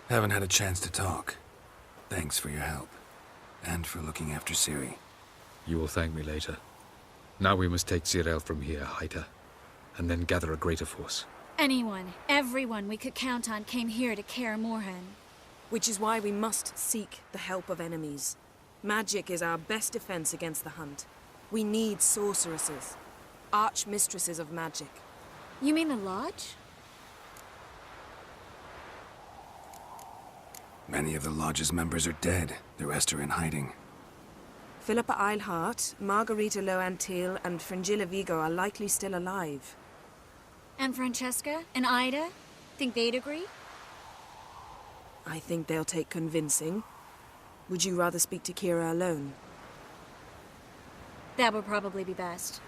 Haven't had a chance to talk. Thanks for your help. And for looking after Ciri. You will thank me later. Now we must take Cyril from here, Haida, and then gather a greater force. Anyone, everyone we could count on came here to Kaer Morhen. Which is why we must seek the help of enemies. Magic is our best defense against the hunt. We need sorceresses. Archmistresses of magic. You mean the Lodge? Many of the Lodge's members are dead. The rest are in hiding. Philippa Eilhart, Margarita Loantil, and Fringilla Vigo are likely still alive. And Francesca? And Ida? Think they'd agree? I think they'll take convincing. Would you rather speak to Kira alone? That would probably be best.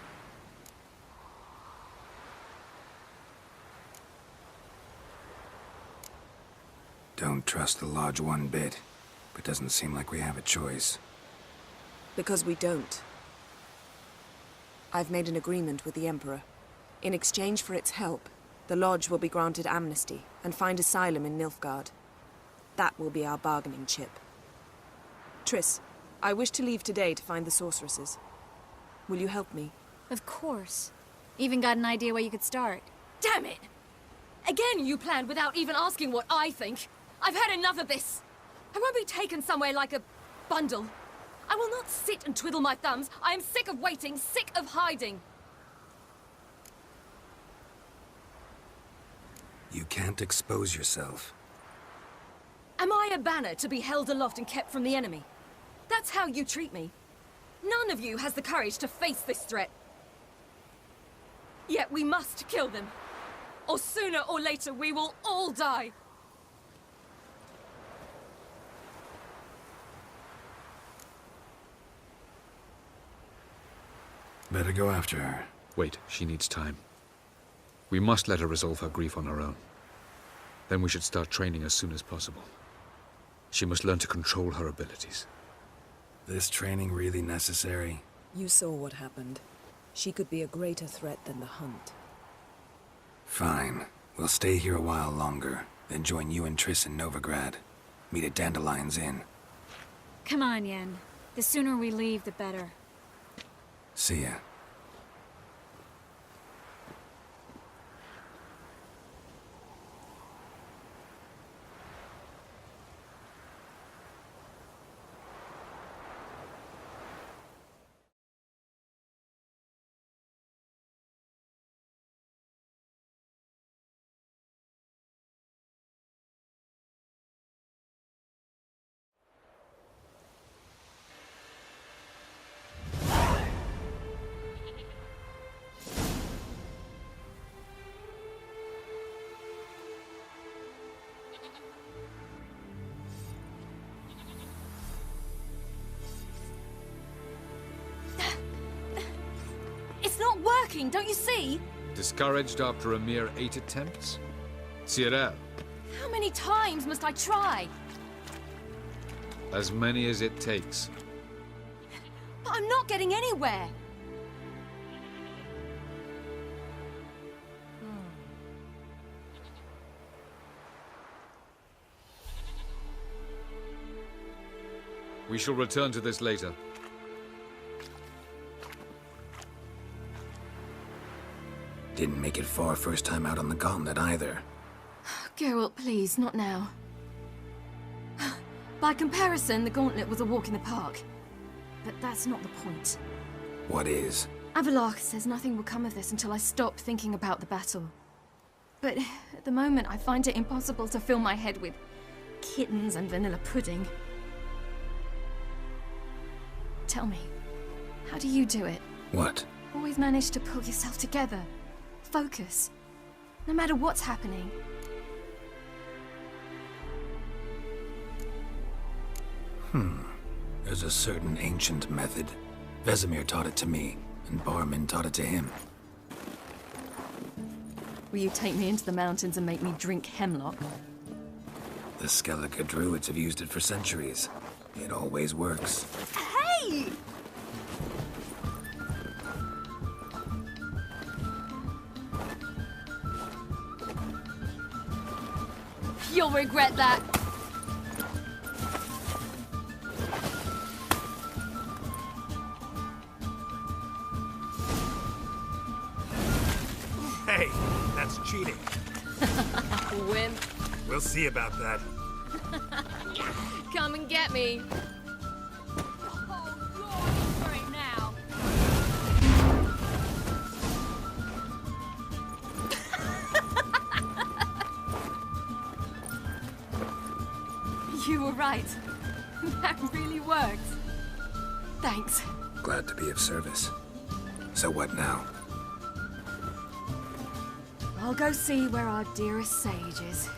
Don't trust the Lodge one bit, but doesn't seem like we have a choice. Because we don't. I've made an agreement with the Emperor. In exchange for its help, the Lodge will be granted amnesty and find asylum in Nilfgaard. That will be our bargaining chip. Triss, I wish to leave today to find the sorceresses. Will you help me? Of course. Even got an idea where you could start. Damn it! Again you planned without even asking what I think. I've had enough of this. I won't be taken somewhere like a bundle. I will not sit and twiddle my thumbs. I am sick of waiting, sick of hiding. You can't expose yourself. Am I a banner to be held aloft and kept from the enemy? That's how you treat me. None of you has the courage to face this threat. Yet we must kill them. Or sooner or later we will all die. Better go after her. Wait, she needs time. We must let her resolve her grief on her own. Then we should start training as soon as possible. She must learn to control her abilities. This training really necessary? You saw what happened. She could be a greater threat than the hunt. Fine. We'll stay here a while longer, then join you and Triss in Novigrad. Meet at Dandelion's Inn. Come on, Yen. The sooner we leave, the better. See ya. It's not working, don't you see? Discouraged after a mere 8 attempts? Cyril, How many times must I try? as many as it takes. But I'm not getting anywhere. We shall return to this later. Didn't make it far first time out on the gauntlet either. Geralt, please, not now. By comparison, the gauntlet was a walk in the park. But that's not the point. What is? Avalok says nothing will come of this until I stop thinking about the battle. But at the moment, I find it impossible to fill my head with kittens and vanilla pudding. Tell me, how do you do it? What? Always manage to pull yourself together. Focus. No matter what's happening. There's a certain ancient method. Vesemir taught it to me, and Barman taught it to him. Will you take me into the mountains and make me drink hemlock? The Skellige druids have used it for centuries. It always works. Hey! You'll regret that. Hey, that's cheating. Wimp. We'll see about that. Come and get me. Oh, you're for it now. You were right. That really worked. Thanks. Glad to be of service. So what now? I'll go see where our dearest sage is.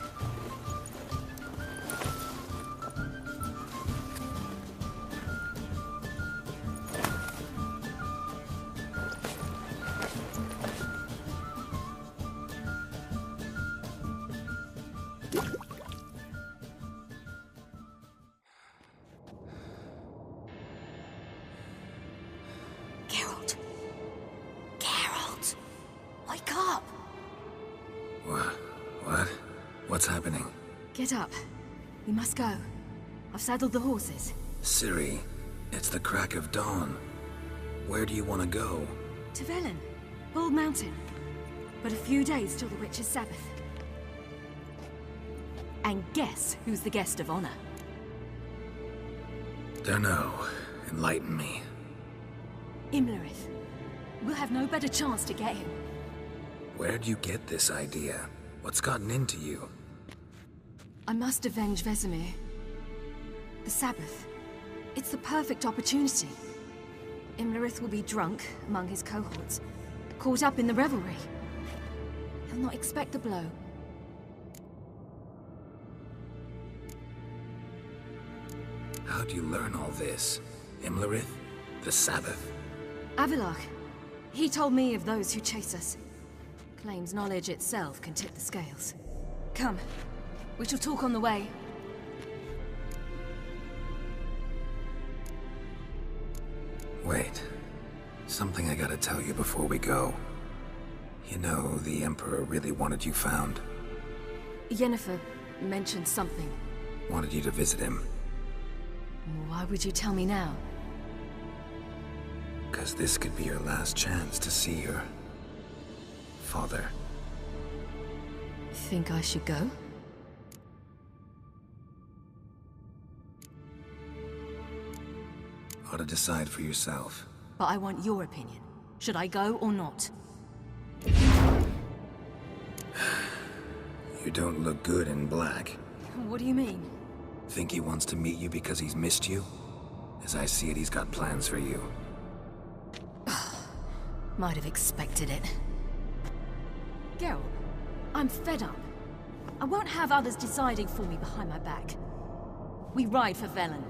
Geralt. Geralt. Wake up. What? What's happening? Get up. We must go. I've saddled the horses. Ciri, it's the crack of dawn. Where do you want to go? To Velen. Bald Mountain. But a few days till the Witch's Sabbath. And guess who's the guest of honor? Dunno. Enlighten me. Imlerith. We'll have no better chance to get him. Where'd you get this idea? What's gotten into you? I must avenge Vesemir. The Sabbath. It's the perfect opportunity. Imlerith will be drunk among his cohorts, caught up in the revelry. He'll not expect the blow. How'd you learn all this? Imlerith? The Sabbath? Avilarch. He told me of those who chase us. Claims knowledge itself can tip the scales. Come. We shall talk on the way. Wait. Something I gotta tell you before we go. You know, the Emperor really wanted you found. Yennefer mentioned something. Wanted you to visit him. Why would you tell me now? 'Cause this could be your last chance to see your father. Think I should go? Ought to decide for yourself. But I want your opinion. Should I go or not? You don't look good in black. What do you mean? Think he wants to meet you because he's missed you? As I see it, he's got plans for you. Might have expected it. Geralt, I'm fed up. I won't have others deciding for me behind my back. We ride for Velen.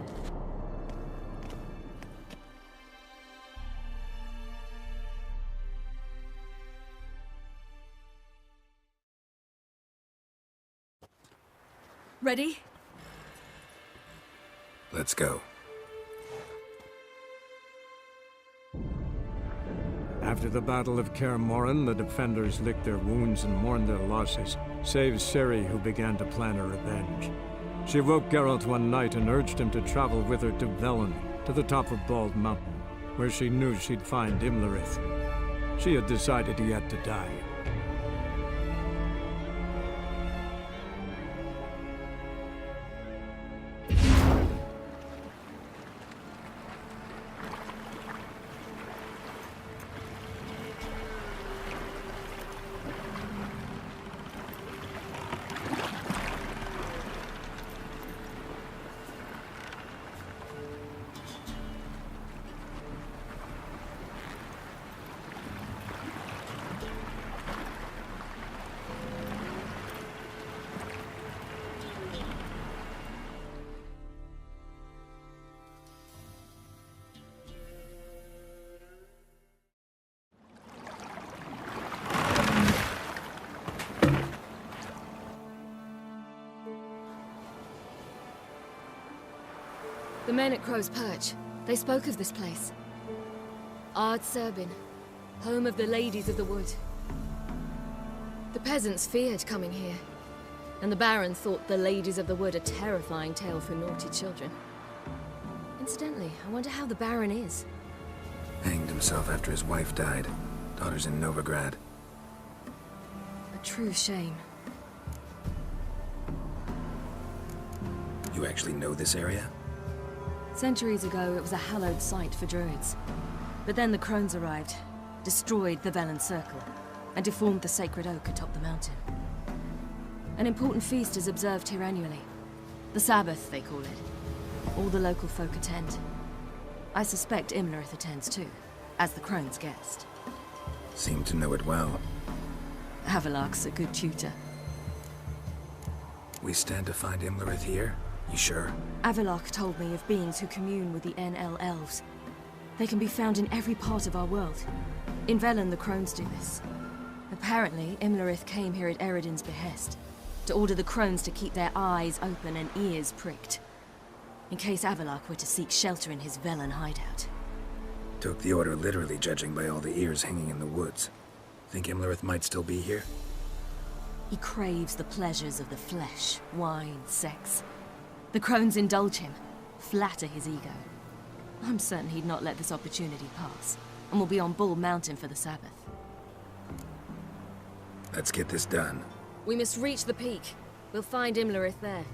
Ready? Let's go. After the Battle of Kaer Morhen, the defenders licked their wounds and mourned their losses, save Ciri, who began to plan a revenge. She woke Geralt one night and urged him to travel with her to Velen, to the top of Bald Mountain, where she knew she'd find Imlerith. She had decided he had to die. The men at Crow's Perch, they spoke of this place. Ard Serbin, home of the Ladies of the Wood. The peasants feared coming here, and the Baron thought the Ladies of the Wood a terrifying tale for naughty children. Incidentally, I wonder how the Baron is. Hanged himself after his wife died. Daughter's in Novigrad. A true shame. You actually know this area? Centuries ago, it was a hallowed site for druids. But then the crones arrived, destroyed the Velen Circle, and deformed the sacred oak atop the mountain. An important feast is observed here annually. The Sabbath, they call it. All the local folk attend. I suspect Imlerith attends too, as the crone's guest. Seem to know it well. Havelark's a good tutor. We stand to find Imlerith here? You sure? Avilark told me of beings who commune with the NL elves. They can be found in every part of our world. In Velen, the crones do this. Apparently, Imlerith came here at Eredin's behest, to order the crones to keep their eyes open and ears pricked, in case Avilark were to seek shelter in his Velen hideout. Took the order literally, judging by all the ears hanging in the woods. Think Imlerith might still be here? He craves the pleasures of the flesh, wine, sex. The crones indulge him, flatter his ego. I'm certain he'd not let this opportunity pass, and will be on Bull Mountain for the Sabbath. Let's get this done. We must reach the peak. We'll find Imlerith there.